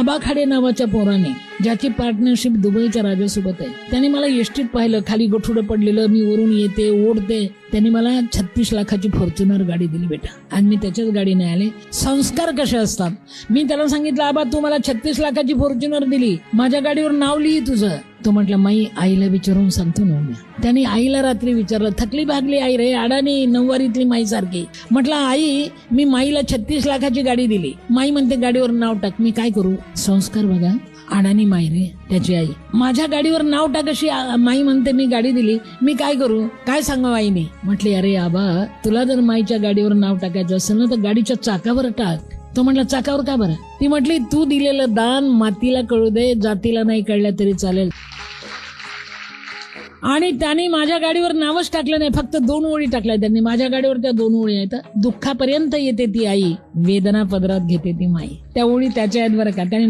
आबा खाडे नावाच्या पोराने, ज्याची पार्टनरशिप दुबईच्या राजासोबत आहे, त्याने मला एसटीत पाहिलं, खाली गठुडं पडलेलं, मी वरून येते ओढते. त्यांनी मला 36 लाखाची फॉर्च्युनर गाडी दिली बेटा. आणि मी त्याच्याच गाडीने आले. संस्कार कसे असतात. मी त्याला सांगितलं, आबा तू मला 36 लाखाची फॉर्च्युनर दिली, माझ्या गाडीवर नाव लिही तुझं. तो म्हटलं, माई आईला विचारून सांगतो ना उद्या. त्याने आईला रात्री विचारलं, थकली भागली आई रे, अडाणी नऊवारीतली माई सारखी. म्हटलं, आई मी माईला 36 लाखाची गाडी दिली, माई म्हणते गाडीवर नाव टाक, मी काय करू. संस्कार बघा. अडाणी माई रे त्याची आई, माझ्या गाडीवर नाव टाक अशी माई म्हणते, मी गाडी दिली, मी काय करू, काय सांगावं आईने. म्हटले, अरे आबा तुला जर माईच्या गाडीवर नाव टाकायचं असेल ना तर गाडीच्या चाकावर टाक. तो म्हटला, चाकावर का बरं. ती म्हटली, तू दिलेलं दान मातीला कळू दे, जातीला नाही कळलं तरी चालेल. आणि त्यांनी माझ्या गाडीवर नावच टाकलं नाही, फक्त 2 ओळी टाकल्या त्यांनी. माझ्या गाडीवर त्या 2 ओळी आहेत, दुःखापर्यंत येते ती आई, वेदना पदरात घेते ती माई. त्या ओळी त्याच्या आहेत बरं का. त्याने